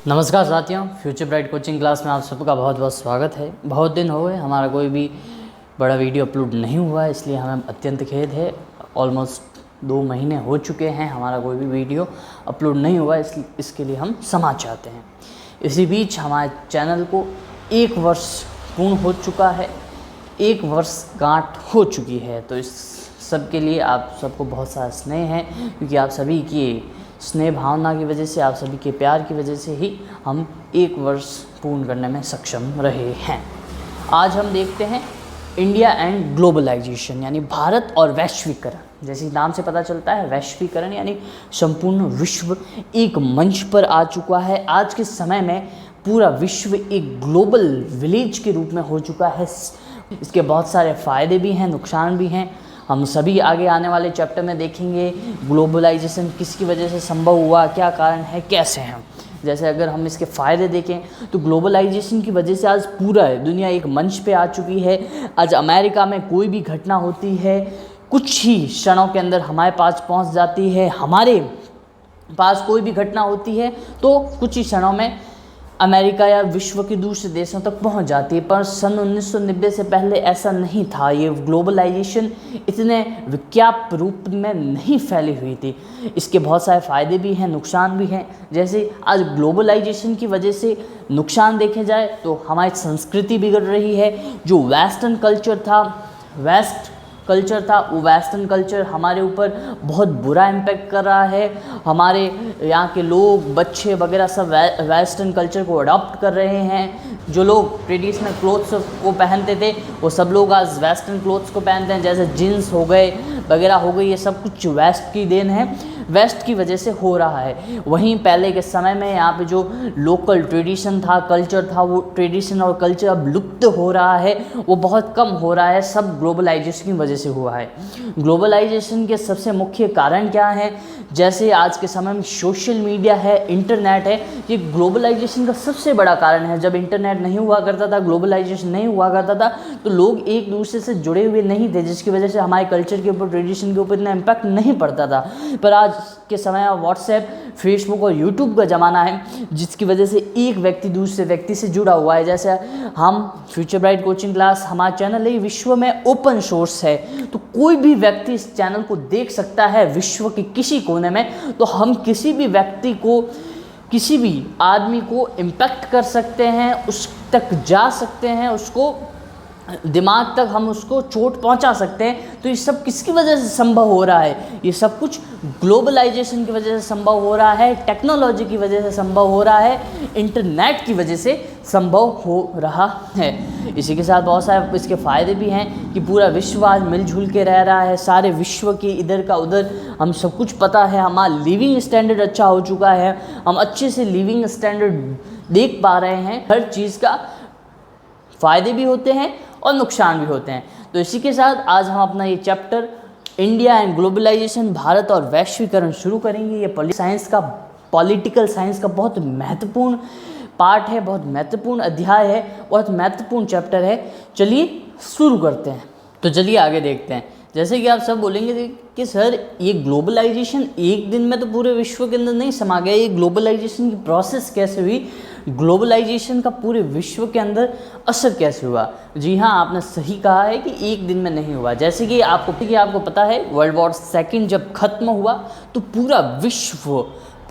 नमस्कार साथियों, future bright coaching class में आप सबका बहुत बहुत स्वागत है। बहुत दिन हो गए हमारा कोई भी बड़ा वीडियो अपलोड नहीं हुआ है, इसलिए हमें अत्यंत खेद है। ऑलमोस्ट 2 महीने हो चुके हैं हमारा कोई भी वीडियो अपलोड नहीं हुआ, इसके लिए हम क्षमा चाहते हैं। इसी बीच हमारे चैनल को 1 वर्ष पूर्ण हो चुका है, 1 वर्ष गांठ हो चुकी है, तो इस सब के लिए आप सबको बहुत सारा स्नेह है, क्योंकि आप सभी की स्नेह भावना की वजह से, आप सभी के प्यार की वजह से ही हम 1 वर्ष पूर्ण करने में सक्षम रहे हैं। आज हम देखते हैं इंडिया एंड ग्लोबलाइजेशन, यानी भारत और वैश्वीकरण। जैसे नाम से पता चलता है, वैश्वीकरण यानी संपूर्ण विश्व एक मंच पर आ चुका है। आज के समय में पूरा विश्व एक ग्लोबल विलेज के रूप में हो चुका है। इसके बहुत सारे फ़ायदे भी हैं, नुकसान भी हैं। हम सभी आगे आने वाले चैप्टर में देखेंगे ग्लोबलाइजेशन किसकी वजह से संभव हुआ, क्या कारण है, कैसे हैं। जैसे अगर हम इसके फ़ायदे देखें तो ग्लोबलाइजेशन की वजह से आज पूरा दुनिया एक मंच पे आ चुकी है। आज अमेरिका में कोई भी घटना होती है, कुछ ही क्षणों के अंदर हमारे पास पहुंच जाती है। हमारे पास कोई भी घटना होती है तो कुछ ही क्षणों में अमेरिका या विश्व के दूसरे देशों तक पहुंच जाती है। पर सन 1990 से पहले ऐसा नहीं था। ये ग्लोबलाइजेशन इतने विख्यात रूप में नहीं फैली हुई थी। इसके बहुत सारे फ़ायदे भी हैं, नुकसान भी हैं। जैसे आज ग्लोबलाइजेशन की वजह से नुकसान देखे जाए तो हमारी संस्कृति बिगड़ रही है। जो वेस्टर्न कल्चर था, वो वेस्टर्न कल्चर हमारे ऊपर बहुत बुरा इम्पैक्ट कर रहा है। हमारे यहाँ के लोग, बच्चे वगैरह सब वेस्टर्न कल्चर को अडॉप्ट कर रहे हैं। जो लोग ट्रेडिशनल क्लोथ्स को पहनते थे वो सब लोग आज वेस्टर्न क्लोथ्स को पहनते हैं, जैसे जीन्स हो गए वगैरह हो गई। ये सब कुछ वेस्ट की देन है, वेस्ट की वजह से हो रहा है। वहीं पहले के समय में यहाँ पे जो लोकल ट्रेडिशन था, कल्चर था, वो ट्रेडिशन और कल्चर अब लुप्त हो रहा है, वो बहुत कम हो रहा है। सब ग्लोबलाइजेशन की वजह से हुआ है। ग्लोबलाइजेशन के सबसे मुख्य कारण क्या हैं? जैसे आज के समय में सोशल मीडिया है, इंटरनेट है, ये ग्लोबलाइजेशन का सबसे बड़ा कारण है। जब इंटरनेट नहीं हुआ करता था, ग्लोबलाइजेशन नहीं हुआ करता था, तो लोग एक दूसरे से जुड़े हुए नहीं थे, जिसकी वजह से हमारे कल्चर के ऊपर, ट्रेडिशन के ऊपर इतना इम्पैक्ट नहीं पड़ता था। पर आज के समय में व्हाट्सएप, फेसबुक और यूट्यूब का ज़माना है, जिसकी वजह से एक व्यक्ति दूसरे व्यक्ति से जुड़ा हुआ है। जैसे हम फ्यूचर ब्राइट कोचिंग क्लास, हमारा चैनल है विश्व में ओपन सोर्स है, तो कोई भी व्यक्ति इस चैनल को देख सकता है विश्व के किसी कोने में। तो हम किसी भी व्यक्ति को, किसी भी आदमी को इम्पैक्ट कर सकते हैं, उस तक जा सकते हैं, उसको दिमाग तक हम उसको चोट पहुंचा सकते हैं। तो ये सब किसकी वजह से संभव हो रहा है? ये सब कुछ ग्लोबलाइजेशन की वजह से संभव हो रहा है, टेक्नोलॉजी की वजह से संभव हो रहा है, इंटरनेट की वजह से संभव हो रहा है। इसी के साथ बहुत सारे इसके फ़ायदे भी हैं कि पूरा विश्व आज मिलजुल के रह रहा है। सारे विश्व के इधर का उधर हम सब कुछ पता है। हमारा लिविंग स्टैंडर्ड अच्छा हो चुका है, हम अच्छे से लिविंग स्टैंडर्ड देख पा रहे हैं। हर चीज़ का फ़ायदे भी होते हैं और नुकसान भी होते हैं। तो इसी के साथ आज हम अपना ये चैप्टर इंडिया एंड ग्लोबलाइजेशन, भारत और वैश्वीकरण शुरू करेंगे। ये पॉलिटिकल साइंस का बहुत महत्वपूर्ण पार्ट है, बहुत महत्वपूर्ण अध्याय है, बहुत महत्वपूर्ण चैप्टर है। चलिए शुरू करते हैं। तो चलिए आगे देखते हैं। जैसे कि आप सब बोलेंगे कि सर ये ग्लोबलाइजेशन एक दिन में तो पूरे विश्व के अंदर नहीं समा गया, ये ग्लोबलाइजेशन की प्रोसेस कैसे हुई, ग्लोबलाइजेशन का पूरे विश्व के अंदर असर कैसे हुआ? जी हाँ, आपने सही कहा है कि एक दिन में नहीं हुआ। जैसे कि आपको पता है, वर्ल्ड वॉर सेकेंड जब खत्म हुआ तो पूरा विश्व,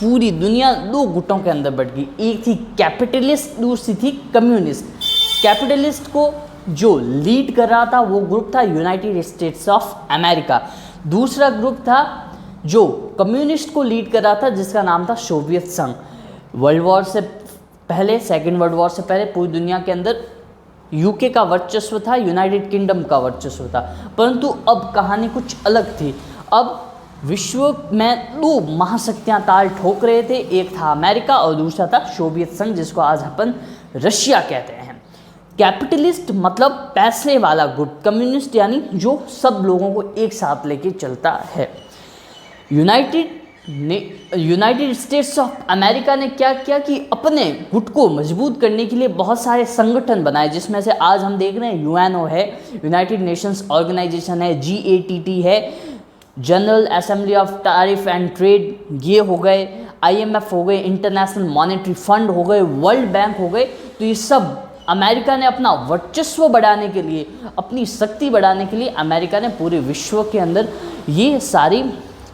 पूरी दुनिया 2 गुटों के अंदर बट गई। एक थी कैपिटलिस्ट, दूसरी थी कम्युनिस्ट। कैपिटलिस्ट को जो लीड कर रहा था वो ग्रुप था यूनाइटेड स्टेट्स ऑफ अमेरिका। दूसरा ग्रुप था जो कम्युनिस्ट को लीड कर रहा था, जिसका नाम था सोवियत संघ। वर्ल्ड वॉर से पहले, सेकेंड वर्ल्ड वॉर से पहले पूरी दुनिया के अंदर यूके का वर्चस्व था, यूनाइटेड किंगडम का वर्चस्व था। परंतु अब कहानी कुछ अलग थी। अब विश्व में 2 महाशक्तियाँ ताल ठोक रहे थे। एक था अमेरिका और दूसरा था सोवियत संघ, जिसको आज अपन रशिया कहते हैं। कैपिटलिस्ट मतलब पैसे वाला ग्रुप, कम्युनिस्ट यानी जो सब लोगों को एक साथ लेके चलता है। यूनाइटेड स्टेट्स ऑफ अमेरिका ने क्या किया कि अपने गुट को मजबूत करने के लिए बहुत सारे संगठन बनाए, जिसमें से आज हम देख रहे हैं यूएनओ है, यूनाइटेड नेशंस ऑर्गेनाइजेशन है, GATT है, general Assembly of Tariff and trade, ये हो गए, IMF हो गए, इंटरनेशनल मॉनेटरी फंड हो गए, वर्ल्ड बैंक हो गए, तो ये सब अमेरिका ने अपना वर्चस्व बढ़ाने के लिए, अपनी शक्ति बढ़ाने के लिए अमेरिका ने पूरे विश्व के अंदर ये सारी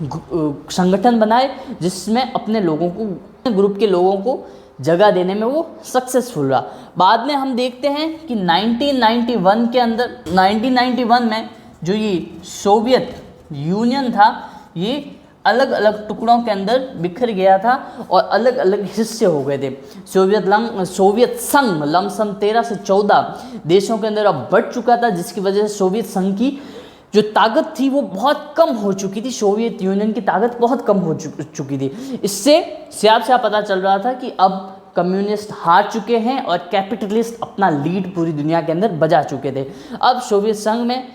संगठन बनाए, जिसमें अपने लोगों को, ग्रुप के लोगों को जगह देने में वो सक्सेसफुल रहा। बाद में हम देखते हैं कि 1991 के अंदर, 1991 में जो ये सोवियत यूनियन था, ये अलग अलग टुकड़ों के अंदर बिखर गया था और अलग अलग हिस्से हो गए थे। सोवियत संघ लमसम 13 से 14 देशों के अंदर अब बढ़ चुका था, जिसकी वजह से सोवियत संघ की जो ताकत थी वो बहुत कम हो चुकी थी। सोवियत यूनियन की ताकत बहुत कम हो चुकी थी। इससे साफ साफ पता चल रहा था कि अब कम्युनिस्ट हार चुके हैं और कैपिटलिस्ट अपना लीड पूरी दुनिया के अंदर बजा चुके थे। अब सोवियत संघ में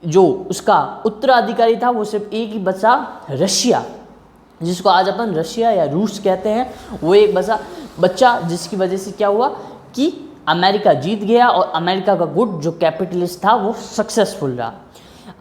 जो उसका उत्तराधिकारी था वो सिर्फ एक ही बचा, रशिया, जिसको आज अपन रशिया या रूस कहते हैं, वो एक बच्चा, जिसकी वजह से क्या हुआ कि अमेरिका जीत गया और अमेरिका का गुट जो कैपिटलिस्ट था वो सक्सेसफुल रहा।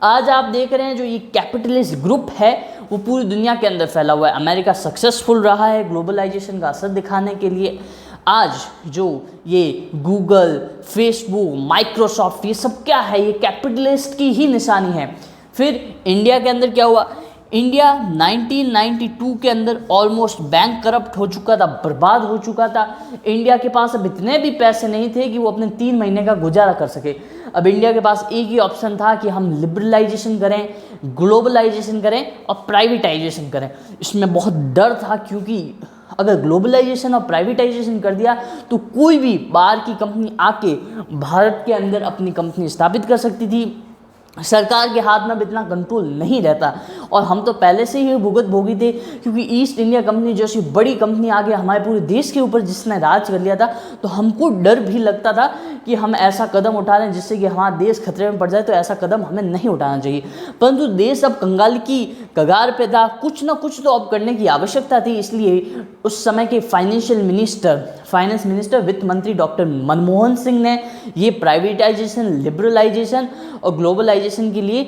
आज आप देख रहे हैं जो ये कैपिटलिस्ट ग्रुप है वो पूरी दुनिया के अंदर फैला हुआ है। अमेरिका सक्सेसफुल रहा है ग्लोबलाइजेशन का असर दिखाने के लिए। आज जो ये गूगल, फेसबुक, माइक्रोसॉफ्ट, ये सब क्या है, ये कैपिटलिस्ट की ही निशानी है। फिर इंडिया के अंदर क्या हुआ, इंडिया 1992 के अंदर ऑलमोस्ट बैंक करप्ट हो चुका था, बर्बाद हो चुका था। इंडिया के पास अब इतने भी पैसे नहीं थे कि वो अपने 3 महीने का गुजारा कर सके। अब इंडिया के पास एक ही ऑप्शन था कि हम लिबरलाइजेशन करें, ग्लोबलाइजेशन करें और प्राइवेटाइजेशन करें। इसमें बहुत डर था, क्योंकि अगर ग्लोबलाइजेशन और प्राइवेटाइजेशन कर दिया तो कोई भी बाहर की कंपनी आके भारत के अंदर अपनी कंपनी स्थापित कर सकती थी। सरकार के हाथ में अब इतना कंट्रोल नहीं रहता, और हम तो पहले से ही भुगत भोगी थे, क्योंकि ईस्ट इंडिया कंपनी जैसी बड़ी कंपनी आगे हमारे पूरे देश के ऊपर जिसने राज कर लिया था, तो हमको डर भी लगता था कि हम ऐसा कदम उठा रहे हैं जिससे कि हमारा देश खतरे में पड़ जाए, तो ऐसा कदम हमें नहीं उठाना चाहिए। परंतु देश अब कंगाल की कगार पे था, कुछ ना कुछ तो अब करने की आवश्यकता थी। इसलिए उस समय के फाइनेंस मिनिस्टर, वित्त मंत्री डॉक्टर मनमोहन सिंह ने ये प्राइवेटाइजेशन, लिबरलाइजेशन और ग्लोबलाइजेशन के लिए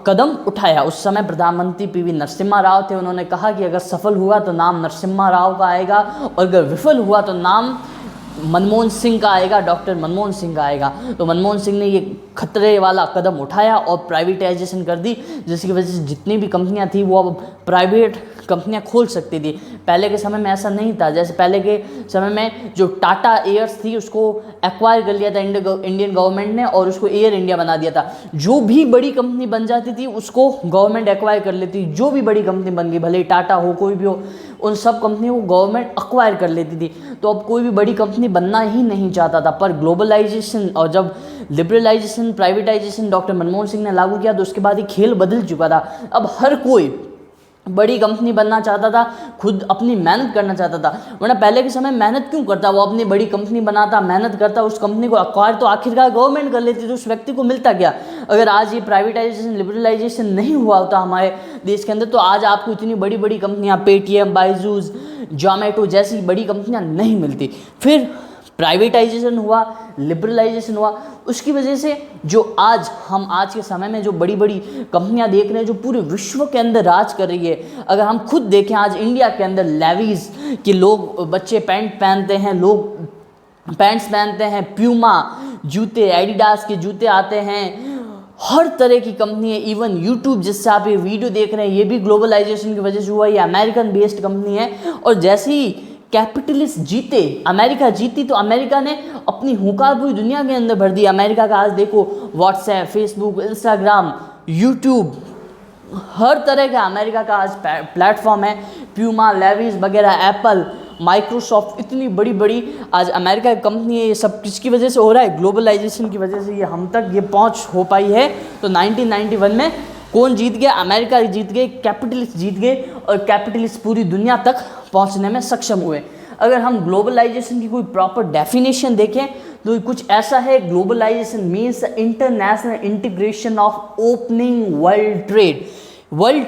कदम उठाया। उस समय प्रधानमंत्री PV नरसिम्हा राव थे। उन्होंने कहा कि अगर सफल हुआ तो नाम नरसिम्हा राव का आएगा, और अगर विफल हुआ तो नाम मनमोहन सिंह का आएगा, डॉक्टर मनमोहन सिंह का आएगा। तो मनमोहन सिंह ने ये खतरे वाला कदम उठाया और प्राइवेटाइजेशन कर दी, जिसकी वजह से जितनी भी कंपनियां थी वो अब प्राइवेट कंपनियां खोल सकती थी। पहले के समय में ऐसा नहीं था। जैसे पहले के समय में जो टाटा एयर्स थी उसको एक्वायर कर लिया था इंडियन गवर्नमेंट ने, और उसको एयर इंडिया बना दिया था। जो भी बड़ी कंपनी बन जाती थी उसको गवर्नमेंट एक्वायर कर लेती। जो भी बड़ी कंपनी बन गई, भले टाटा हो, कोई भी हो, उन सब कंपनियों को गवर्नमेंट एक्वायर कर लेती थी। तो अब कोई भी बड़ी कंपनी बनना ही नहीं चाहता था। पर ग्लोबलाइजेशन और जब liberalization, privatization doctor Manmohan Singh ने लागू किया, तो उसके बाद ही खेल बदल चुका था। अब हर कोई बड़ी कंपनी बनना चाहता था, खुद अपनी मेहनत करना चाहता था। वरना पहले के समय मेहनत क्यों करता, वो अपनी बड़ी कंपनी बनाता, मेहनत करता, उस कंपनी को एक्वायर तो आखिरकार गवर्नमेंट कर लेती, तो उस व्यक्ति को मिलता क्या। अगर आज ये प्राइवेटाइजेशन, लिबरलाइजेशन नहीं हुआ होता हमारे देश के अंदर, तो आज आपको इतनी बड़ी बड़ी कंपनियां, पेटीएम, बायजूस, जोमेटो जैसी बड़ी कंपनियां नहीं मिलती। फिर प्राइवेटाइजेशन हुआ, लिबरलाइजेशन हुआ, उसकी वजह से जो आज के समय में जो बड़ी बड़ी कंपनियां देख रहे हैं जो पूरे विश्व के अंदर राज कर रही है। अगर हम खुद देखें, आज इंडिया के अंदर लेविस के लोग, बच्चे पैंट पहनते हैं, लोग पैंट्स पहनते हैं, प्यूमा जूते, एडिडास के जूते आते हैं, हर तरह की कंपनी है। इवन यूट्यूब जिससे आप ये वीडियो देख रहे हैं, ये भी ग्लोबलाइजेशन की वजह से हुआ। ये अमेरिकन बेस्ड कंपनी है, और जैसे ही कैपिटलिस्ट जीते, अमेरिका जीती, तो अमेरिका ने अपनी हुंकार पूरी दुनिया के अंदर भर दी। अमेरिका का आज देखो व्हाट्सएप, फेसबुक, इंस्टाग्राम, यूट्यूब, हर तरह का अमेरिका का आज प्लेटफॉर्म है। प्यूमा, लेविस वगैरह, एप्पल, माइक्रोसॉफ्ट, इतनी बड़ी बड़ी आज अमेरिका की कंपनी है। ये सब किसकी वजह से हो रहा है? ग्लोबलाइजेशन की वजह से ये हम तक ये पहुंच हो पाई है। तो 1991 में कौन जीत गया? अमेरिका जीत गए, कैपिटलिस्ट जीत गए, और कैपिटलिस्ट पूरी दुनिया तक पहुंचने में सक्षम हुए। अगर हम ग्लोबलाइजेशन की कोई प्रॉपर डेफिनेशन देखें तो कुछ ऐसा है, globalization means international integration of opening world trade. World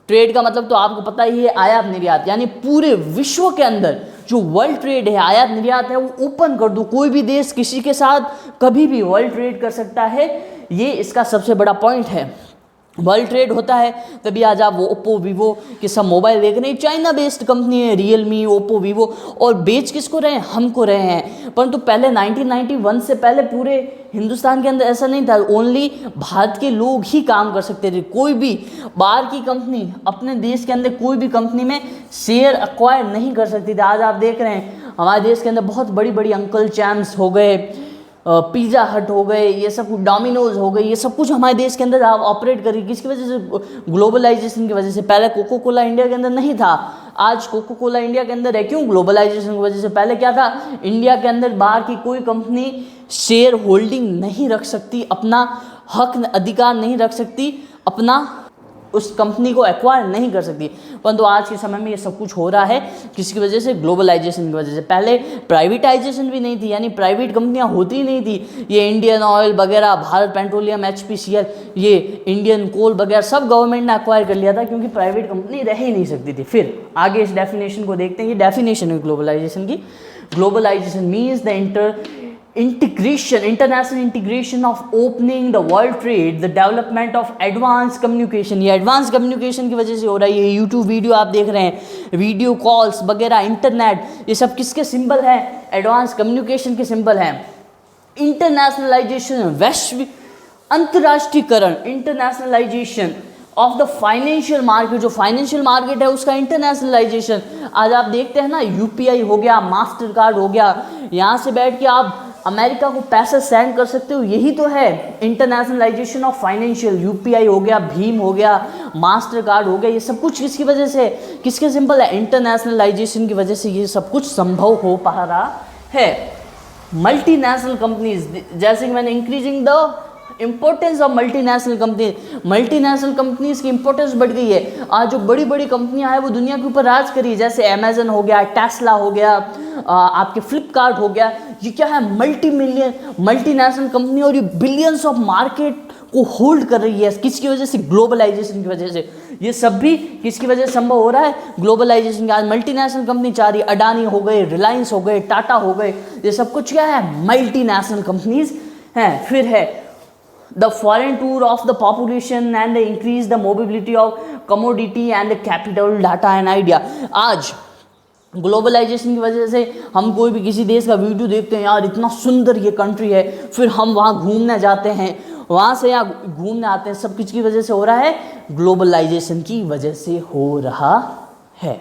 trade का मतलब तो आपको पता ही है, आयात निर्यात, यानी पूरे विश्व के अंदर जो वर्ल्ड ट्रेड है, आयात निर्यात है, वो ओपन कर दो। कोई भी देश किसी के साथ कभी भी वर्ल्ड ट्रेड कर सकता है, ये इसका सबसे बड़ा पॉइंट है। वर्ल्ड ट्रेड होता है तभी आज आप वो ओप्पो वीवो के सब मोबाइल देख रहे हैं। चाइना बेस्ड कंपनी है रियलमी, ओप्पो, वीवो, और बेच किसको रहे हैं? हमको रहे हैं। परंतु पहले 1991 से पहले पूरे हिंदुस्तान के अंदर ऐसा नहीं था, ओनली भारत के लोग ही काम कर सकते थे। कोई भी बाहर की कंपनी अपने देश के अंदर कोई भी कंपनी में शेयर एक्वायर नहीं कर सकती थी। आज आप देख रहे हैं हमारे देश के अंदर बहुत बड़ी बड़ी अंकल चैम्स हो गए, पिज़्ज़ा हट हो गए, ये सब कुछ डोमिनोज हो गए, ये सब कुछ हमारे देश के अंदर आप ऑपरेट करिए। किसकी वजह से? ग्लोबलाइजेशन की वजह से। पहले कोको कोला इंडिया के अंदर नहीं था, आज कोको कोला इंडिया के अंदर है। क्यों? ग्लोबलाइजेशन की वजह से। पहले क्या था? इंडिया के अंदर बाहर की कोई कंपनी शेयर होल्डिंग नहीं रख सकती, अपना हक अधिकार नहीं रख सकती, अपना उस कंपनी को एक्वायर नहीं कर सकती। परंतु आज के समय में ये सब कुछ हो रहा है किसकी वजह से? ग्लोबलाइजेशन की वजह से। पहले प्राइवेटाइजेशन भी नहीं थी, यानी प्राइवेट कंपनियां होती ही नहीं थी। ये इंडियन ऑयल वगैरह, भारत पेट्रोलियम, HPCL, ये इंडियन कोल वगैरह सब गवर्नमेंट ने एक्वायर कर लिया था, क्योंकि प्राइवेट कंपनी रह ही नहीं सकती थी। फिर आगे इस डेफिनेशन को देखते हैं। ये डेफिनेशन है ग्लोबलाइजेशन की। Globalization means the international integration of opening the world trade, the development of advanced communication। ये advanced communication की वजह से हो रहा है। ये YouTube वीडियो आप देख रहे हैं, वीडियो कॉल्स वगैरह, इंटरनेट, ये सब किसके सिंबल हैं? एडवांस कम्युनिकेशन के सिंबल हैं। इंटरनेशनलाइजेशन, वैश्विक अंतर्राष्ट्रीयकरण, internationalisation of the financial market, जो फाइनेंशियल मार्केट है उसका इंटरनेशनलाइजेशन। आज आप देखते हैं ना, UPI हो गया, मास्टर कार्ड हो गया, यहाँ से बैठ के आप अमेरिका को पैसा सेंड कर सकते हो। यही तो है इंटरनेशनलाइजेशन ऑफ फाइनेंशियल। UPI हो गया, भीम हो गया, मास्टर कार्ड हो गया, ये सब कुछ किसकी वजह से? किसके सिंबल है? इंटरनेशनलाइजेशन की वजह से ये सब कुछ संभव हो पा रहा है। मल्टीनेशनल कंपनीज, जैसे कि मैंने increasing the importance of multinational companies की इंपॉर्टेंस बढ़ गई है। आज जो बड़ी बड़ी कंपनियां हैं वो दुनिया के ऊपर राज करी है, जैसे अमेजन हो गया, टेस्ला हो गया, आपके फ्लिपकार्ट हो गया। ये क्या है? मल्टीनेशनल कंपनी, और ये बिलियंस ऑफ मार्केट को होल्ड कर रही है। किसकी वजह से? ग्लोबलाइजेशन की वजह से। ये सब भी किसकी वजह से संभव हो रहा है? ग्लोबलाइजेशन। आज मल्टीनेशनल कंपनी चाह रही है, अडानी हो गए, रिलायंस हो गए, टाटा हो गए, ये सब कुछ क्या है? मल्टीनेशनल कंपनीज हैं। फिर है the foreign tour of the population and increase the mobility of commodity and capital, data and idea। आज ग्लोबलाइजेशन की वजह से हम कोई भी किसी देश का वीडियो देखते हैं, यार इतना सुंदर ये कंट्री है, फिर हम वहाँ घूमने जाते हैं, वहाँ से यहाँ घूमने आते हैं। सब किसकी वजह से हो रहा है? ग्लोबलाइजेशन की वजह से हो रहा है।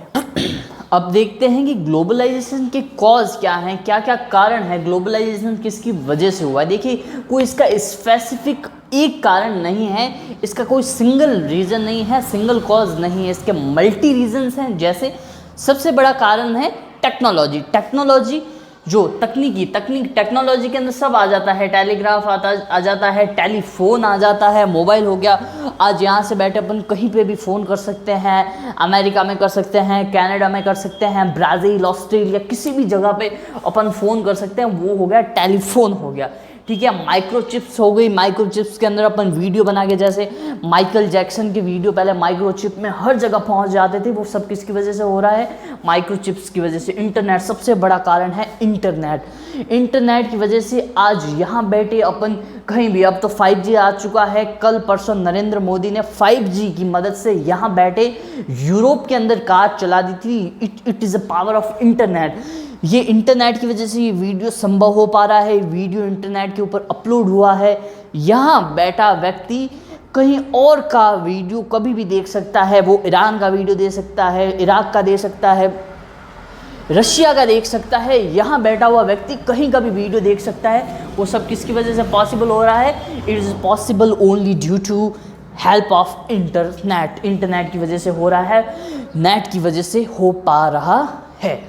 अब देखते हैं कि ग्लोबलाइजेशन के कॉज क्या हैं, क्या क्या कारण है, ग्लोबलाइजेशन किसकी वजह से हुआ है। देखिए, कोई इसका स्पेसिफिक एक कारण नहीं है, इसका कोई सिंगल रीज़न नहीं है, सिंगल कॉज नहीं है, इसके मल्टी रीजन्स हैं। जैसे सबसे बड़ा कारण है टेक्नोलॉजी, जो टेक्नोलॉजी के अंदर सब आ जाता है। टेलीग्राफ आ जाता है, टेलीफोन आ जाता है, मोबाइल हो गया। आज यहाँ से बैठे अपन कहीं पे भी फ़ोन कर सकते हैं, अमेरिका में कर सकते हैं, कनाडा में कर सकते हैं, ब्राज़ील, ऑस्ट्रेलिया, किसी भी जगह पे अपन फ़ोन कर सकते हैं। वो हो गया टेलीफोन हो गया, ठीक है। माइक्रोचिप्स हो गई, माइक्रोचिप्स के अंदर अपन वीडियो बना के, जैसे माइकल जैक्सन के वीडियो पहले माइक्रोचिप में हर जगह पहुंच जाते थे, वो सब किसकी वजह से हो रहा है? माइक्रोचिप्स की वजह से। इंटरनेट सबसे बड़ा कारण है, इंटरनेट की वजह से आज यहाँ बैठे अपन कहीं भी, अब तो 5G आ चुका है। कल परसों नरेंद्र मोदी ने 5G की मदद से यहाँ बैठे यूरोप के अंदर कार चला दी थी। It is a power of internet. ये इंटरनेट की वजह से ये वीडियो संभव हो पा रहा है। वीडियो इंटरनेट के ऊपर अपलोड हुआ है, यहाँ बैठा व्यक्ति कहीं और का वीडियो कभी भी देख सकता है। वो ईरान का वीडियो दे सकता है, इराक का दे सकता है, रशिया का देख सकता है। यहाँ बैठा हुआ व्यक्ति कहीं का भी वीडियो देख सकता है। वो सब किसकी वजह से पॉसिबल हो रहा है? It is possible only due to help of internet की वजह से हो रहा है, नेट की वजह से हो पा रहा है।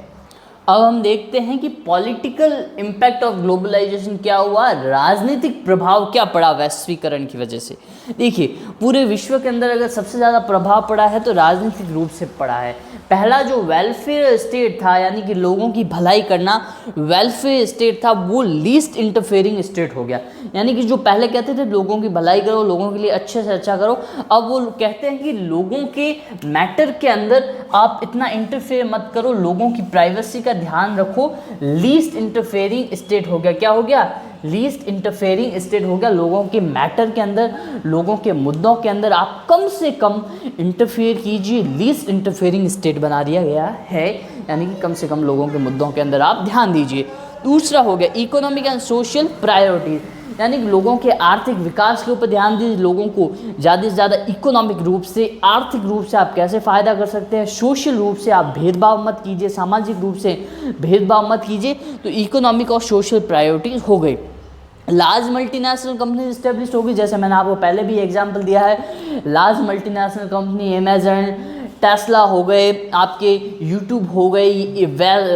अब हम देखते हैं कि पॉलिटिकल इम्पैक्ट ऑफ ग्लोबलाइजेशन क्या हुआ, राजनीतिक प्रभाव क्या पड़ा वैश्वीकरण की वजह से। देखिए, पूरे विश्व के अंदर अगर सबसे ज़्यादा प्रभाव पड़ा है तो राजनीतिक रूप से पड़ा है। पहला जो वेलफेयर स्टेट था, यानी कि लोगों की भलाई करना, वेलफेयर स्टेट था, वो लीस्ट इंटरफेयरिंग स्टेट हो गया। यानी कि जो पहले कहते थे लोगों की भलाई करो, लोगों के लिए अच्छे से अच्छा करो, अब वो कहते हैं कि लोगों के मैटर के अंदर आप इतना इंटरफेयर मत करो, लोगों की प्राइवेसी का ध्यान रखो। लीस्ट इंटरफेयरिंग स्टेट हो गया। क्या हो गया? लीस्ट इंटरफेयरिंग स्टेट हो गया। लोगों के मैटर के अंदर, लोगों के मुद्दों के अंदर आप कम से कम इंटरफेयर कीजिए, लीस्ट इंटरफेयरिंग स्टेट बना दिया गया है, यानी कि कम से कम लोगों के मुद्दों के अंदर आप ध्यान दीजिए। दूसरा हो गया इकोनॉमिक एंड सोशल प्रायोरिटीज, यानी कि लोगों के आर्थिक विकास के ऊपर ध्यान दीजिए। लोगों को ज़्यादा से ज़्यादा इकोनॉमिक रूप से, आर्थिक रूप से आप कैसे फ़ायदा कर सकते हैं, सोशल रूप से आप भेदभाव मत कीजिए, सामाजिक रूप से भेदभाव मत कीजिए। तो इकोनॉमिक और सोशल प्रायोरिटीज़ हो गई। लार्ज मल्टीनेशनल कंपनी इस्टेब्लिश होगी, जैसे मैंने आपको पहले भी एग्जांपल दिया है। Large multinational company Amazon, Tesla हो गए, आपके यूट्यूब हो गई,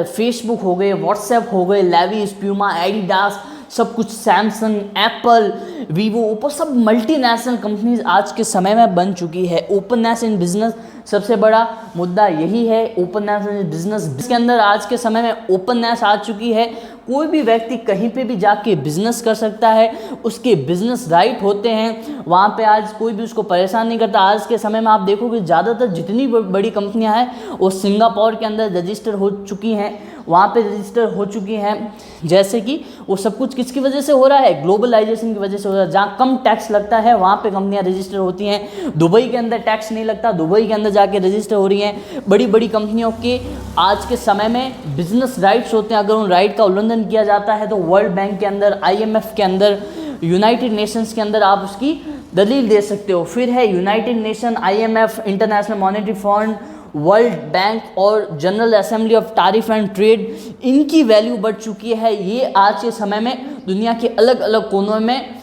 फेसबुक हो गए, व्हाट्सएप हो गए, लेविस, प्यूमा, एडिडास, सब कुछ, सैमसंग, एप्पल, वीवो, ओप्पो, सब मल्टीनेशनल कंपनीज आज के समय में बन चुकी है। ओपननेस इन बिजनेस, सबसे बड़ा मुद्दा यही है, ओपननेस इन बिजनेस। इसके अंदर आज के समय में ओपननेस आ चुकी है। कोई भी व्यक्ति कहीं पे भी जाके बिजनेस कर सकता है, उसके बिजनेस राइट होते हैं, वहाँ पे आज कोई भी उसको परेशान नहीं करता। आज के समय में आप देखोगे ज़्यादातर जितनी बड़ी कंपनियाँ हैं वो सिंगापुर के अंदर रजिस्टर हो चुकी हैं, वहाँ पे रजिस्टर हो चुकी हैं। जैसे कि वो सब कुछ किसकी वजह से हो रहा है, ग्लोबलाइजेशन की वजह से हो रहा है। जहाँ कम टैक्स लगता है वहाँ पे कंपनियाँ रजिस्टर होती हैं। दुबई के अंदर टैक्स नहीं लगता, दुबई के अंदर जाके रजिस्टर हो रही हैं। बड़ी बड़ी कंपनियों के आज के समय में बिजनेस राइट्स होते हैं, अगर उन राइट का उल्लंघन किया जाता है तो वर्ल्ड बैंक के अंदर, IMF के अंदर, यूनाइटेड नेशंस के अंदर आप उसकी दलील दे सकते हो। फिर है United Nation, IMF, International Monetary Fund, World Bank और General Assembly of Tariff and Trade, इनकी वैल्यू बढ़ चुकी है। ये आज के समय में दुनिया के अलग अलग कोनों में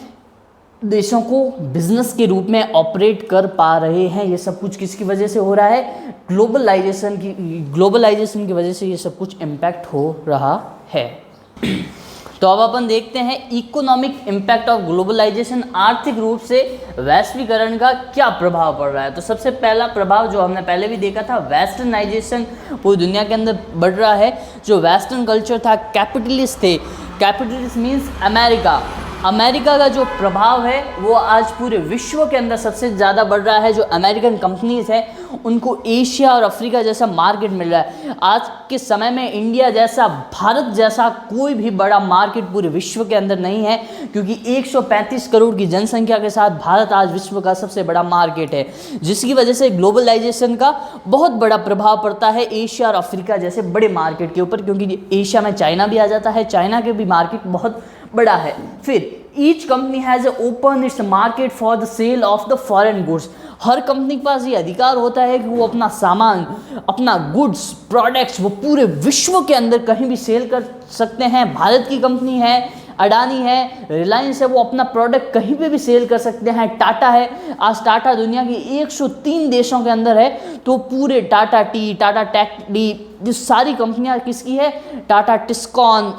देशों को बिजनेस के रूप में ऑपरेट कर पा रहे हैं। ये सब कुछ किसकी वजह से हो रहा है, ग्लोबलाइजेशन की वजह से ये सब कुछ इम्पैक्ट हो रहा है। तो अब अपन देखते हैं इकोनॉमिक इम्पैक्ट ऑफ ग्लोबलाइजेशन, आर्थिक रूप से वैश्वीकरण का क्या प्रभाव पड़ रहा है। तो सबसे पहला प्रभाव जो हमने पहले भी देखा था, वेस्टर्नाइजेशन पूरी दुनिया के अंदर बढ़ रहा है। जो वेस्टर्न कल्चर था, कैपिटलिस्ट थे, कैपिटलिस्ट मीन्स अमेरिका का जो प्रभाव है वो आज पूरे विश्व के अंदर सबसे ज़्यादा बढ़ रहा है। जो अमेरिकन कंपनीज हैं उनको एशिया और अफ्रीका जैसा मार्केट मिल रहा है। आज के समय में इंडिया जैसा, भारत जैसा कोई भी बड़ा मार्केट पूरे विश्व के अंदर नहीं है, क्योंकि 135 करोड़ की जनसंख्या के साथ भारत आज विश्व का सबसे बड़ा मार्केट है, जिसकी वजह से ग्लोबलाइजेशन का बहुत बड़ा प्रभाव पड़ता है एशिया और अफ्रीका जैसे बड़े मार्केट के ऊपर, क्योंकि एशिया में चाइना भी आ जाता है, चाइना के भी मार्केट बहुत बड़ा है। फिर each company has open its market for the sale of the foreign goods. हर कंपनी के पास ये अधिकार होता है कि वो अपना सामान, अपना गुड्स, प्रोडक्ट्स वो पूरे विश्व के अंदर कहीं भी सेल कर सकते हैं। भारत की कंपनी है, अडानी है, रिलायंस है, वो अपना प्रोडक्ट कहीं पे भी सेल कर सकते हैं। टाटा है, आज टाटा दुनिया की 103 देशों के अंदर है, तो पूरे Tata tea, Tata tech D, ये सारी कंपनियां किसकी है, टाटा टिस्कॉन,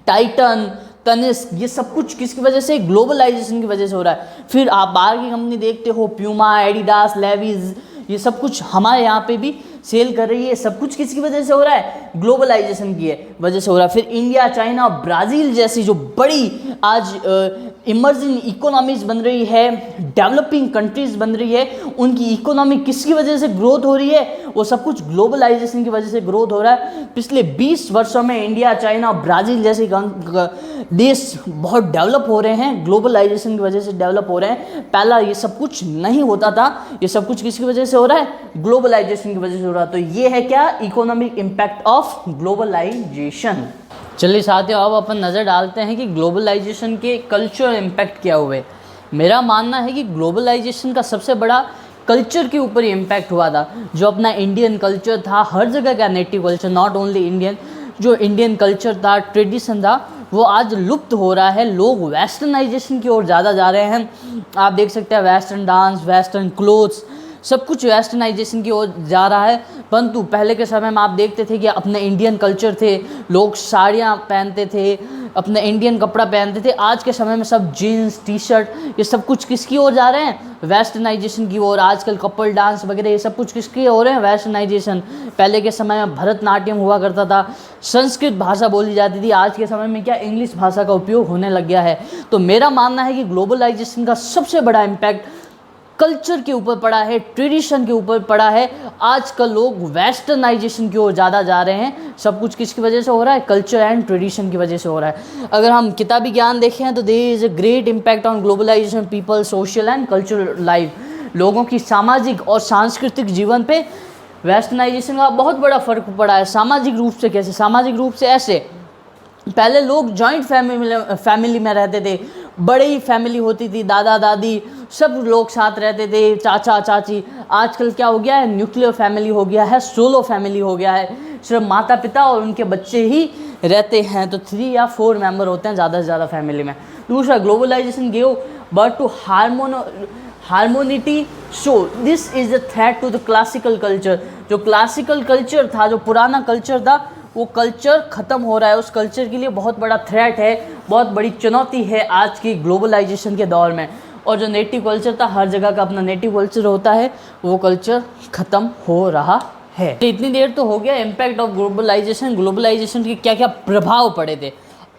टाइटन, तनिष्क, ये सब कुछ किसकी वजह से, ग्लोबलाइजेशन की वजह से हो रहा है। फिर आप बाहर की कंपनी देखते हो, प्यूमा, एडिडास, लेविस, ये सब कुछ हमारे यहाँ पे भी सेल कर रही है। सब कुछ किसकी वजह से हो रहा है, ग्लोबलाइजेशन की वजह से हो रहा है। फिर इंडिया, चाइना, ब्राज़ील जैसी जो बड़ी आज इमर्जिंग इकोनॉमीज बन रही है, डेवलपिंग कंट्रीज बन रही है, उनकी इकोनॉमी किसकी वजह से ग्रोथ हो रही है, वो सब कुछ ग्लोबलाइजेशन की वजह से ग्रोथ हो रहा है। पिछले 20 वर्षों में इंडिया, चाइना, ब्राज़ील जैसे देश बहुत डेवलप हो रहे हैं, ग्लोबलाइजेशन की वजह से डेवलप हो रहे हैं। पहला ये सब कुछ नहीं होता था, ये सब कुछ किसकी वजह से हो रहा है, ग्लोबलाइजेशन की वजह से हो रहा है। तो ये है क्या, इकोनॉमिक इम्पैक्ट ऑफ ग्लोबलाइजेशन। चलिए साथियों, अब अपन नज़र डालते हैं कि ग्लोबलाइजेशन के कल्चरल इम्पैक्ट क्या हुए। मेरा मानना है कि ग्लोबलाइजेशन का सबसे बड़ा कल्चर के ऊपर ही इम्पैक्ट हुआ था। जो अपना इंडियन कल्चर था, हर जगह का native culture, not only Indian, जो इंडियन कल्चर था, ट्रेडिशन था, वो आज लुप्त हो रहा है। लोग वेस्टर्नाइजेशन की ओर ज़्यादा जा रहे हैं। आप देख सकते हैं वेस्टर्न डांस, वेस्टर्न क्लोथ्स, सब कुछ वेस्टर्नाइजेशन की ओर जा रहा है। परंतु पहले के समय में आप देखते थे कि अपने इंडियन कल्चर थे, लोग साड़ियाँ पहनते थे, अपने इंडियन कपड़ा पहनते थे। आज के समय में सब जीन्स, टी शर्ट, ये सब कुछ किसकी ओर जा रहे हैं, वेस्टर्नाइजेशन की ओर। आजकल कपल डांस वगैरह ये सब कुछ किसकी ओर है, वेस्टर्नाइजेशन। पहले के समय में भरतनाट्यम हुआ करता था, संस्कृत भाषा बोली जाती थी, आज के समय में क्या, इंग्लिश भाषा का उपयोग होने लग गया है। तो मेरा मानना है कि ग्लोबलाइजेशन का सबसे बड़ा इम्पैक्ट कल्चर के ऊपर पड़ा है, ट्रेडिशन के ऊपर पड़ा है। आजकल लोग वेस्टर्नाइजेशन की ओर ज़्यादा जा रहे हैं। सब कुछ किसकी वजह से हो रहा है? कल्चर एंड ट्रेडिशन की वजह से हो रहा है। अगर हम किताबी ज्ञान देखें तो there is a great impact on globalization people social and cultural life. लोगों की सामाजिक और सांस्कृतिक जीवन पे वेस्टर्नाइजेशन का बहुत बड़ा फ़र्क पड़ा है। सामाजिक रूप से कैसे? सामाजिक रूप से ऐसे, पहले लोग जॉइंट फैमिली में रहते थे, बड़ी फैमिली होती थी, दादा दादी सब लोग साथ रहते थे, चाचा चाची। आजकल क्या हो गया है? न्यूक्लियर फैमिली हो गया है, सोलो फैमिली हो गया है। सिर्फ माता पिता और उनके बच्चे ही रहते हैं, तो 3 या 4 मेंबर होते हैं ज़्यादा से ज़्यादा फैमिली में। दूसरा, globalisation give birth to homogeneity, so this is a threat to the classical culture. जो क्लासिकल कल्चर था, जो पुराना कल्चर था, वो कल्चर ख़त्म हो रहा है। उस कल्चर के लिए बहुत बड़ा थ्रेट है, बहुत बड़ी चुनौती है आज की ग्लोबलाइजेशन के दौर में। और जो नेटिव कल्चर था, हर जगह का अपना नेटिव कल्चर होता है, वो कल्चर ख़त्म हो रहा है। तो इतनी देर तो हो गया इम्पैक्ट ऑफ ग्लोबलाइजेशन के क्या क्या प्रभाव पड़े थे।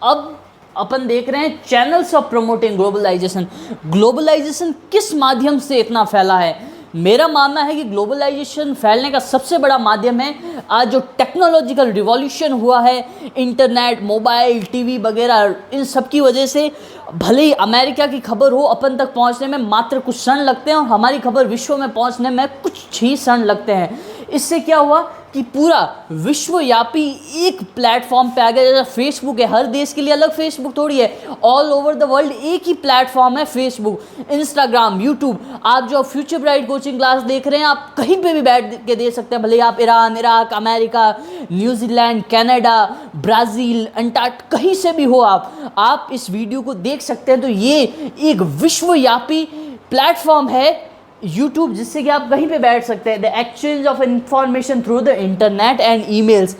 अब अपन देख रहे हैं चैनल्स ऑफ प्रमोटिंग ग्लोबलाइजेशन किस माध्यम से इतना फैला है। मेरा मानना है कि ग्लोबलाइजेशन फैलने का सबसे बड़ा माध्यम है आज जो टेक्नोलॉजिकल रिवॉल्यूशन हुआ है, इंटरनेट, मोबाइल, टीवी वगैरह, इन सब की वजह से भले ही अमेरिका की खबर हो, अपन तक पहुंचने में मात्र कुछ क्षण लगते हैं और हमारी खबर विश्व में पहुंचने में कुछ ही क्षण लगते हैं। इससे क्या हुआ कि पूरा विश्वव्यापी एक प्लेटफॉर्म पे आ गया। जैसे फेसबुक है, हर देश के लिए अलग फेसबुक थोड़ी है, ऑल ओवर द वर्ल्ड एक ही प्लेटफॉर्म है फेसबुक, इंस्टाग्राम, यूट्यूब। आप जो फ्यूचर ब्राइट कोचिंग क्लास देख रहे हैं, आप कहीं पे भी बैठ के दे सकते हैं, भले आप Iran, Iraq, America, New Zealand, Canada, Brazil, Antarctica, कहीं से भी हो आप इस वीडियो को देख सकते हैं। तो ये एक विश्वव्यापी प्लेटफॉर्म है यूट्यूब, जिससे कि आप कहीं पे बैठ सकते हैं। The exchange of information through the internet and emails.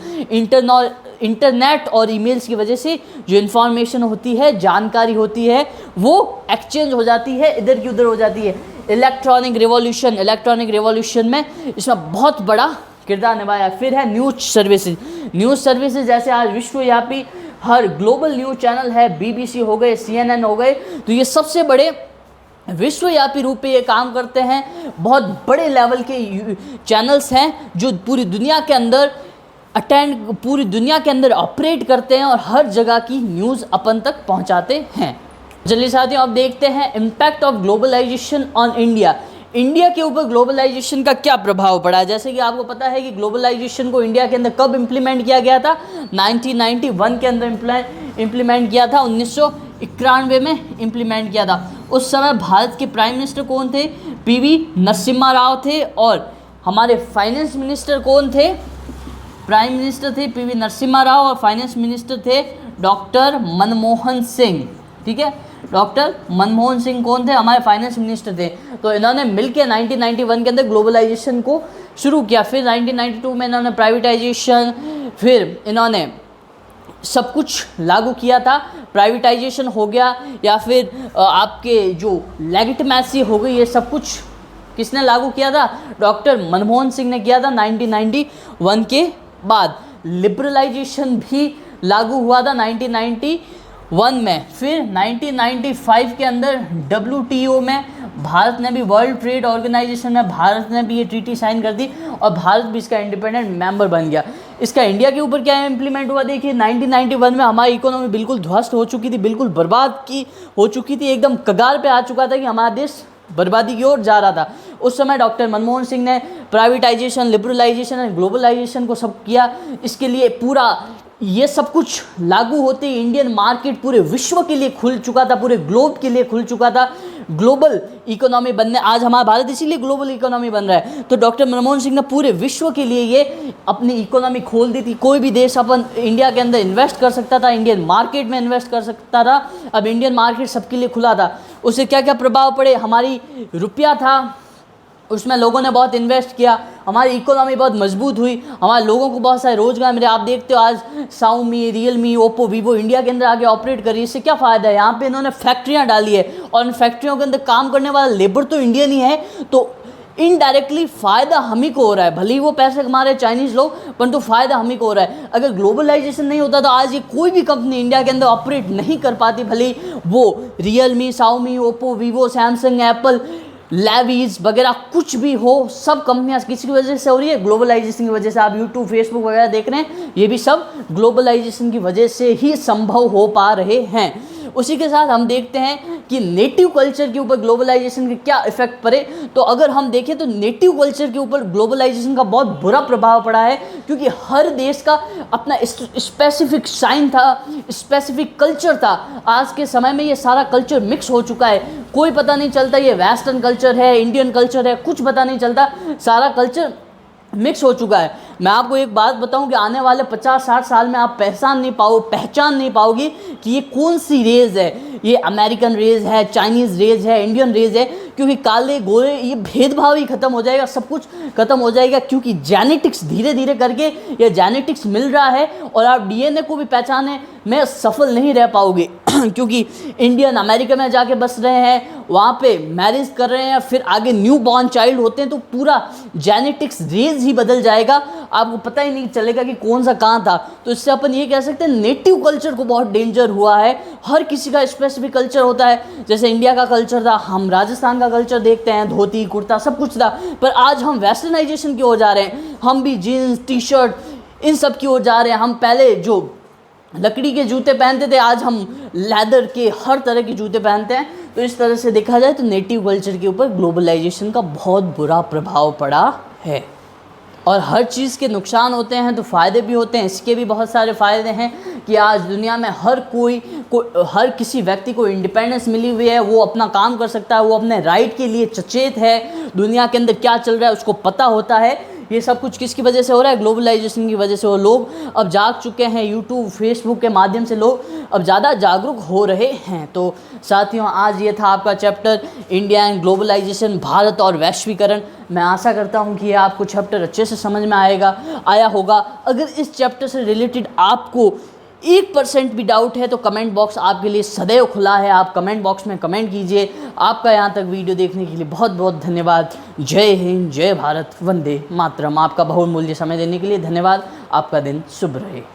Internet और ईमेल्स की वजह से जो इन्फॉर्मेशन होती है, जानकारी होती है, वो एक्सचेंज हो जाती है, इधर की उधर हो जाती है। इलेक्ट्रॉनिक रिवॉल्यूशन में इसमें बहुत बड़ा किरदार निभाया। फिर है न्यूज़ सर्विसेज जैसे आज विश्वव्यापी हर ग्लोबल न्यूज़ चैनल है, BBC हो गए, CNN हो गए, तो ये सबसे बड़े विश्वव्यापी रूप पे ये काम करते हैं। बहुत बड़े लेवल के चैनल्स हैं जो पूरी दुनिया के अंदर ऑपरेट करते हैं और हर जगह की न्यूज़ अपन तक पहुंचाते हैं। चलिए साथियों, अब देखते हैं impact of globalization on India के ऊपर ग्लोबलाइजेशन का क्या प्रभाव पड़ा है। जैसे कि आपको पता है कि ग्लोबलाइजेशन को इंडिया के अंदर कब इम्प्लीमेंट किया गया था? 1991 के अंदर इम्प्लीमेंट किया था, 1991 में इम्प्लीमेंट किया था। उस समय भारत के प्राइम मिनिस्टर कौन थे? PV नरसिम्हा राव थे। और हमारे फाइनेंस मिनिस्टर कौन थे? प्राइम मिनिस्टर थे PV नरसिम्हा राव और फाइनेंस मिनिस्टर थे डॉक्टर मनमोहन सिंह। ठीक है, डॉक्टर मनमोहन सिंह कौन थे? हमारे फाइनेंस मिनिस्टर थे। तो इन्होंने मिलकर 1991 के अंदर ग्लोबलाइजेशन को शुरू किया। फिर 1992 में इन्होंने प्राइवेटाइजेशन, फिर इन्होंने सब कुछ लागू किया था। प्राइवेटाइजेशन हो गया या फिर आपके जो लेगिटिमेसी हो गई, ये सब कुछ किसने लागू किया था? डॉक्टर मनमोहन सिंह ने किया था 1991 के बाद। लिबरलाइजेशन भी लागू हुआ था 1991 में। फिर 1995 के अंदर WTO में भारत ने भी, वर्ल्ड ट्रेड ऑर्गेनाइजेशन में भारत ने भी ये ट्रीटी साइन कर दी और भारत भी इसका इंडिपेंडेंट मेंबर बन गया। इसका इंडिया के ऊपर क्या इम्प्लीमेंट हुआ? देखिए 1991 में हमारी इकोनॉमी बिल्कुल ध्वस्त हो चुकी थी, बिल्कुल बर्बाद हो चुकी थी, एकदम कगार पे आ चुका था कि हमारा देश बर्बादी की ओर जा रहा था। उस समय डॉक्टर मनमोहन सिंह ने प्राइवेटाइजेशन, लिबरलाइजेशन और ग्लोबलाइजेशन को सब किया। इसके लिए पूरा ये सब कुछ लागू होते ही इंडियन मार्केट पूरे विश्व के लिए खुल चुका था, पूरे ग्लोब के लिए खुल चुका था। ग्लोबल इकोनॉमी बनने, आज हमारा भारत इसीलिए ग्लोबल इकोनॉमी बन रहा है। तो डॉक्टर मनमोहन सिंह ने पूरे विश्व के लिए ये अपनी इकोनॉमी खोल दी थी। कोई भी देश अपन इंडिया के अंदर इन्वेस्ट कर सकता था, इंडियन मार्केट में इन्वेस्ट कर सकता था। अब इंडियन मार्केट सबके लिए खुला था। उससे क्या क्या प्रभाव पड़े? हमारी रुपया था, उसमें लोगों ने बहुत इन्वेस्ट किया, हमारी इकोनॉमी बहुत मजबूत हुई, हमारे लोगों को बहुत सारे रोजगार मिले। आप देखते हो आज Xiaomi, Realme, Oppo, Vivo India के अंदर आके ऑपरेट कर रही है। इससे क्या फ़ायदा है? यहाँ पे इन्होंने फैक्ट्रियाँ डाली है और इन फैक्ट्रियों के अंदर काम करने वाला लेबर तो इंडियन ही है, तो इनडायरेक्टली फ़ायदा हम ही को हो रहा है। भले ही वो पैसे कमा रहे हैं चाइनीज़ लोग, परंतु फ़ायदा हम ही को हो रहा है। अगर ग्लोबलाइजेशन नहीं होता तो आज ये कोई भी कंपनी इंडिया के अंदर ऑपरेट नहीं कर पाती, भले ही वो Realme, Xiaomi, Oppo, Vivo, Samsung, Apple levies वगैरह कुछ भी हो, सब कंपनियां किसी की वजह से हो रही है, ग्लोबलाइजेशन की वजह से। आप यूट्यूब फेसबुक वगैरह देख रहे हैं, ये भी सब ग्लोबलाइजेशन की वजह से ही संभव हो पा रहे हैं। उसी के साथ हम देखते हैं कि नेटिव कल्चर के ऊपर ग्लोबलाइजेशन के क्या इफेक्ट पड़े। तो अगर हम देखें तो नेटिव कल्चर के ऊपर ग्लोबलाइजेशन का बहुत बुरा प्रभाव पड़ा है, क्योंकि हर देश का अपना स्पेसिफिक साइन था, स्पेसिफिक कल्चर था। आज के समय में ये सारा कल्चर मिक्स हो चुका है, कोई पता नहीं चलता ये वेस्टर्न कल्चर है, इंडियन कल्चर है, कुछ पता नहीं चलता, सारा कल्चर मिक्स हो चुका है। मैं आपको एक बात बताऊं कि आने वाले 50-60 साल में आप पहचान नहीं पाओगी कि ये कौन सी रेस है, ये अमेरिकन रेस है, चाइनीज़ रेस है, इंडियन रेस है, क्योंकि काले गोरे ये भेदभाव ही खत्म हो जाएगा, सब कुछ खत्म हो जाएगा, क्योंकि जेनेटिक्स धीरे धीरे करके ये जेनेटिक्स मिल रहा है और आप डीएनए को भी पहचाने में सफल नहीं रह पाओगे क्योंकि इंडियन अमेरिका में जाके बस रहे हैं, वहाँ पे मैरिज कर रहे हैं, फिर आगे न्यू बॉर्न चाइल्ड होते हैं, तो पूरा जेनेटिक्स रेस ही बदल जाएगा, आपको पता ही नहीं चलेगा कि कौन सा कहाँ था। तो इससे अपन ये कह सकते हैं नेटिव कल्चर को बहुत डेंजर हुआ है। हर किसी का स्पेसिफिक कल्चर होता है, जैसे इंडिया का कल्चर था, हम राजस्थान का कल्चर देखते हैं, धोती कुर्ता सब कुछ था, पर आज हम वेस्टर्नाइजेशन की ओर जा रहे हैं, हम भी जीन्स टी शर्ट इन सब की ओर जा रहे हैं। हम पहले जो लकड़ी के जूते पहनते थे, आज हम लेदर के हर तरह के जूते पहनते हैं। तो इस तरह से देखा जाए तो नेटिव कल्चर के ऊपर ग्लोबलाइजेशन का बहुत बुरा प्रभाव पड़ा है। और हर चीज़ के नुकसान होते हैं तो फ़ायदे भी होते हैं। इसके भी बहुत सारे फ़ायदे हैं कि आज दुनिया में हर किसी व्यक्ति को इंडिपेंडेंस मिली हुई है, वो अपना काम कर सकता है, वो अपने राइट के लिए सचेत है, दुनिया के अंदर क्या चल रहा है उसको पता होता है। ये सब कुछ किसकी वजह से हो रहा है? ग्लोबलाइजेशन की वजह से। वो लोग अब जाग चुके हैं, यूट्यूब फेसबुक के माध्यम से लोग अब ज़्यादा जागरूक हो रहे हैं। तो साथियों, आज ये था आपका चैप्टर इंडिया एंड ग्लोबलाइजेशन, भारत और वैश्वीकरण। मैं आशा करता हूँ कि ये आपको चैप्टर अच्छे से समझ में आया होगा। अगर इस चैप्टर से रिलेटेड आपको 1% भी डाउट है तो कमेंट बॉक्स आपके लिए सदैव खुला है, आप कमेंट बॉक्स में कमेंट कीजिए। आपका यहाँ तक वीडियो देखने के लिए बहुत बहुत धन्यवाद। जय हिंद, जय भारत, वंदे मातरम। आपका बहुमूल्य समय देने के लिए धन्यवाद। आपका दिन शुभ रहे।